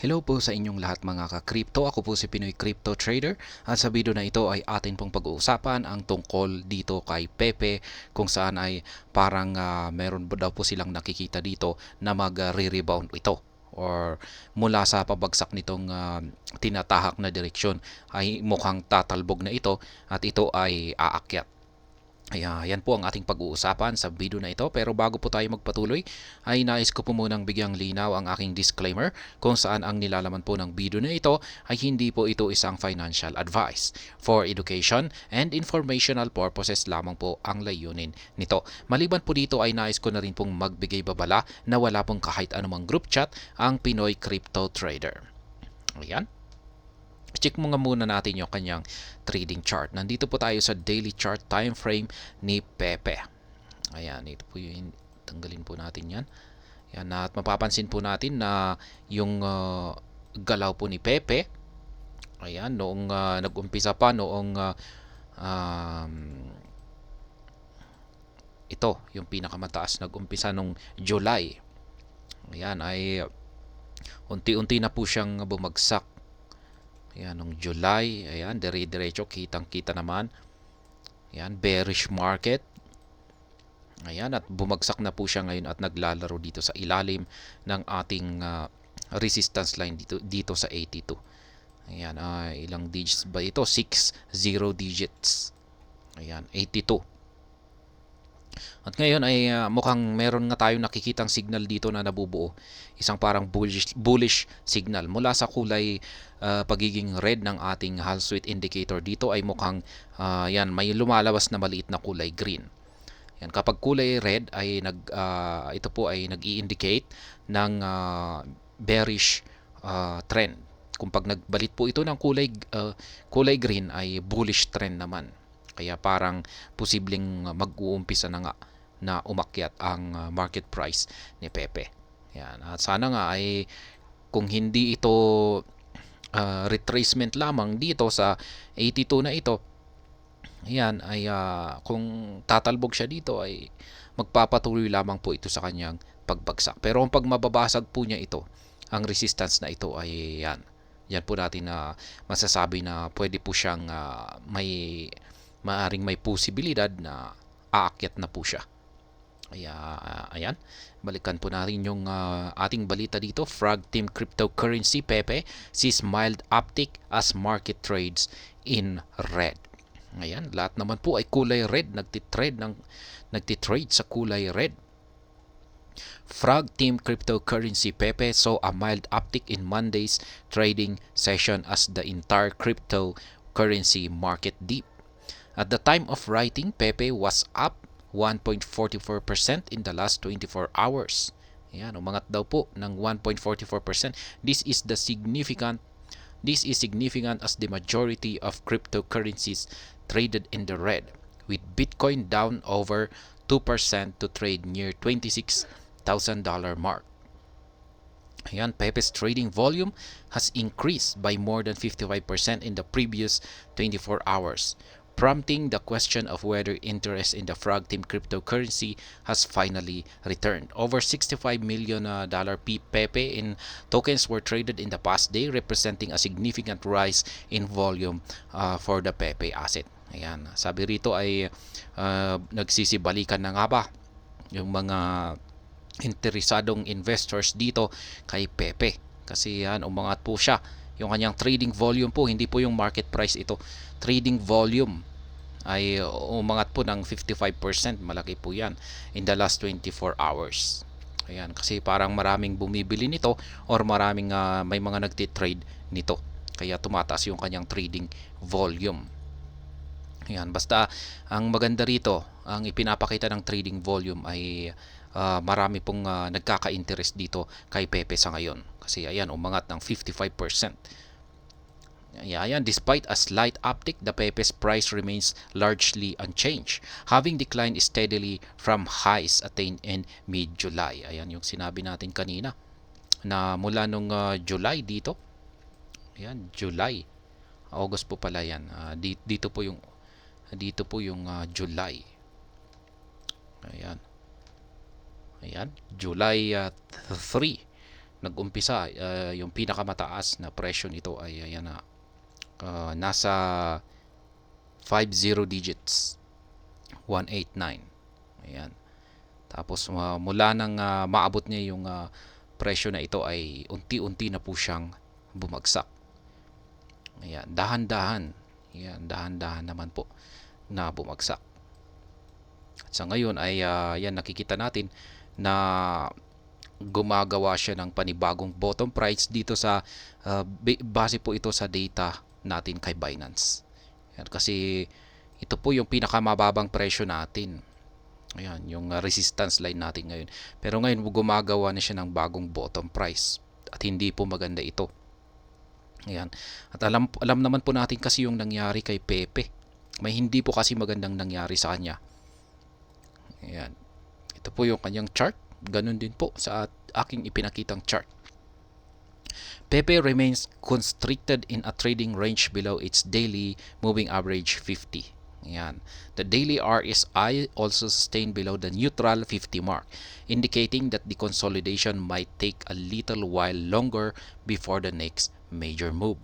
Hello po sa inyong lahat mga ka-crypto. Ako po si Pinoy Crypto Trader at sa video na ito ay atin pong pag-uusapan ang tungkol dito kay Pepe kung saan ay parang meron daw po silang nakikita dito na mag-re-rebound ito or mula sa pabagsak nitong tinatahak na direksyon ay mukhang tatalbog na ito at ito ay aakyat. Yan po ang ating pag-uusapan sa video na ito. Pero bago po tayo magpatuloy, ay nais ko po munang bigyang linaw ang aking disclaimer kung saan ang nilalaman po ng video na ito ay hindi po ito isang financial advice. For education and informational purposes lamang po ang layunin nito. Maliban po dito ay nais ko na rin pong magbigay babala na wala pong kahit anumang group chat ang Pinoy Crypto Trader. Ayan. Check mo nga muna natin yung kanyang trading chart. Nandito po tayo sa daily chart time frame ni Pepe. Ayan, ito po yung tanggalin po natin yan. Yan, at mapapansin po natin na yung galaw po ni Pepe, ayan, noong nag-umpisa pa noong ito, yung pinakamataas nag-umpisa nung July. Ayan, ay unti-unti na po siyang bumagsak. Ayan, nung July, ayan, dire-diretso, kitang-kita naman. Ayan, bearish market. Ayan, at bumagsak na po siya ngayon at naglalaro dito sa ilalim ng ating resistance line dito sa 82. Ayan, ilang digits ba ito? 0 digits. Ayan, 82. At ngayon ay mukhang meron nga tayong nakikitang signal dito na nabubuo. Isang parang bullish signal. Mula sa kulay pagiging red ng ating Hall Sweet indicator dito ay mukhang yan, may lumalabas na maliit na kulay green. Yan, kapag kulay red ay ito po ay nag-i-indicate ng bearish trend. Kung pag nagbalit po ito ng kulay green ay bullish trend naman. Kaya parang posibleng mag-uumpisa na nga na umakyat ang market price ni Pepe. Yan. At sana nga ay kung hindi ito retracement lamang dito sa 82 na ito, yan ay kung tatalbog siya dito ay magpapatuloy lamang po ito sa kanyang pagbagsak. Pero kung pag mababasag po niya ito, ang resistance na ito ay yan. Yan po natin na masasabi na pwede po siyang maaring may posibilidad na aakyat na po siya. Ayan, balikan po natin yung ating balita dito. Frog Team Cryptocurrency Pepe sees mild uptick as market trades in red. Ayan, lahat naman po ay kulay red, nagtitrade sa kulay red. Frog Team Cryptocurrency Pepe saw a mild uptick in Monday's trading session as the entire cryptocurrency market dipped. At the time of writing, Pepe was up 1.44% in the last 24 hours. Ayan, umangat daw po ng 1.44%. This is significant as the majority of cryptocurrencies traded in the red, with Bitcoin down over 2% to trade near $26,000 mark. Ayan, Pepe's trading volume has increased by more than 55% in the previous 24 hours. Prompting the question of whether interest in the Frog Team cryptocurrency has finally returned. Over $65 million Pepe in tokens were traded in the past day, representing a significant rise in volume for the Pepe asset. Ayan, sabi rito ay nagsisibalikan na nga ba yung mga interesadong investors dito kay Pepe. Kasi yan, umangat po siya. Yung kanyang trading volume po, hindi po yung market price ito. Trading volume ay umangat po ng 55%, malaki po yan in the last 24 hours. Ayan, kasi parang maraming bumibili nito or maraming may mga nagtitrade nito. Kaya tumataas yung kanyang trading volume. Ayan, basta ang maganda rito, ang ipinapakita ng trading volume ay marami pong nagkaka-interest dito kay Pepe sa ngayon. Kasi ayan, umangat ng 55%. Ayan, despite a slight uptick, the Pepe's price remains largely unchanged, having declined steadily from highs attained in mid-July. Ayan yung sinabi natin kanina na mula nung July dito. Ayan, July. August po pala yan. Dito po yung July. Ayan. Ayan, July 3 nag-umpisa, yung pinakamataas na presyo nito ay ayan na, nasa 50 digits, 189. Ayan. Tapos mula nang maabot niya yung presyo na ito ay unti-unti na po siyang bumagsak. Ayan, dahan-dahan. Ayan, dahan-dahan naman po na bumagsak. At sa ngayon ay yan, nakikita natin na gumagawa siya ng panibagong bottom price dito sa base po ito sa data natin kay Binance. Yan, kasi ito po yung pinakamababang presyo natin. Ayan, yung resistance line natin ngayon. Pero ngayon gumagawa na siya ng bagong bottom price at hindi po maganda ito. Ayan. At alam naman po natin kasi yung nangyari kay Pepe. May hindi po kasi magandang nangyari sa kanya. Ayan. Ito po yung kanyang chart. Ganun din po sa aking ipinakitang chart. Pepe remains constricted in a trading range below its daily moving average 50. Ayan. The daily RSI also sustained below the neutral 50 mark, indicating that the consolidation might take a little while longer before the next major move.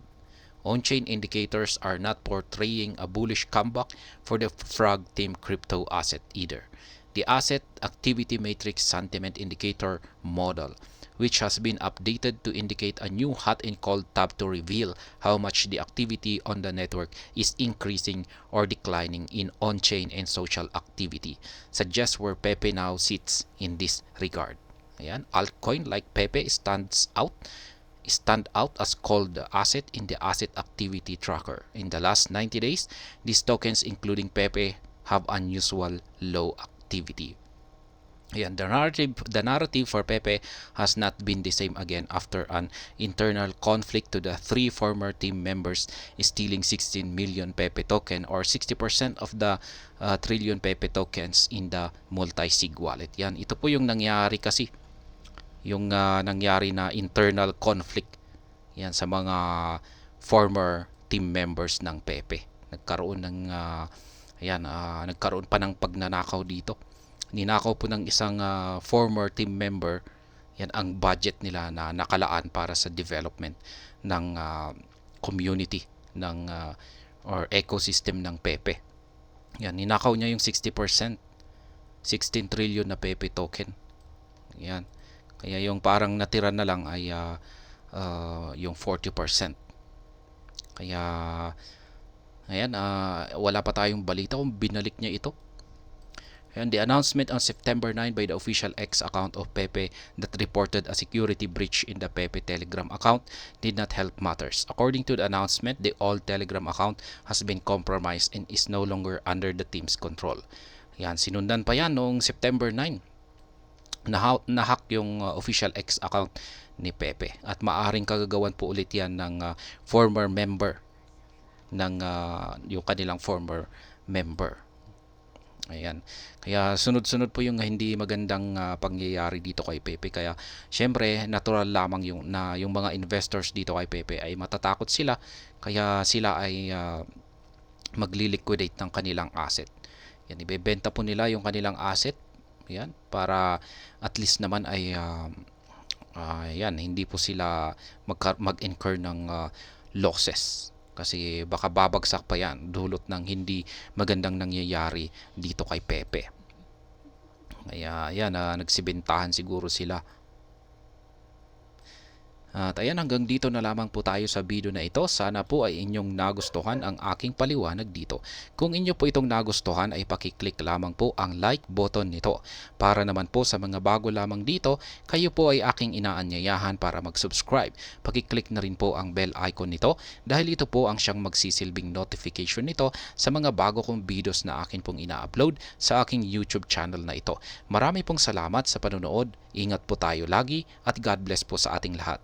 On-chain indicators are not portraying a bullish comeback for the Frog Team crypto asset either. The Asset Activity Matrix Sentiment Indicator model, which has been updated to indicate a new hot and cold tab to reveal how much the activity on the network is increasing or declining in on-chain and social activity, suggests where Pepe now sits in this regard. Ayan, altcoin like Pepe stand out as called asset in the asset activity tracker. In the last 90 days, these tokens including Pepe have unusual low activity. Ayan, the narrative for Pepe has not been the same again after an internal conflict to the 3 former team members stealing 16 million Pepe token or 60% of the trillion Pepe tokens in the multi-sig wallet. Yan, ito po yung nangyari kasi, yung nangyari na internal conflict yan sa mga former team members ng Pepe. Nagkaroon ng nagkaroon pa ng pagnanakaw dito. Ninakaw po ng isang former team member yan ang budget nila na nakalaan para sa development ng community ng or ecosystem ng Pepe. Yan, ninakaw niya yung 60%, 16 trillion na Pepe token. Yan. Kaya yung parang natira na lang ay yung 40%. Kaya ayan, wala pa tayong balita kung binalik niya ito. And the announcement on September 9 by the official X account of Pepe that reported a security breach in the Pepe Telegram account did not help matters. According to the announcement, the old Telegram account has been compromised and is no longer under the team's control. Yan, sinundan pa yan noong September 9. Nahack yung official X account ni Pepe at maaring kagagawan po ulit yan ng former member ng yung kanilang former member. Ayan. Kaya sunod-sunod po yung hindi magandang pangyayari dito kay Pepe. Kaya syempre natural lamang yung mga investors dito kay Pepe ay matatakot sila. Kaya sila ay magli-liquidate ng kanilang asset. Yan, ibebenta po nila yung kanilang asset. Yan, para at least naman ay yan, hindi po sila mag-incur ng losses. Kasi baka babagsak pa yan dulot ng hindi magandang nangyayari dito kay Pepe. Kaya yan, nagsibentahan siguro sila. At ayan, hanggang dito na lamang po tayo sa video na ito. Sana po ay inyong nagustuhan ang aking paliwanag dito. Kung inyo po itong nagustuhan ay pakiclick lamang po ang like button nito. Para naman po sa mga bago lamang dito, kayo po ay aking inaanyayahan para mag-subscribe. Pakiclick na rin po ang bell icon nito dahil ito po ang siyang magsisilbing notification nito sa mga bago kong videos na akin pong ina-upload sa aking YouTube channel na ito. Marami pong salamat sa panonood. Ingat po tayo lagi at God bless po sa ating lahat.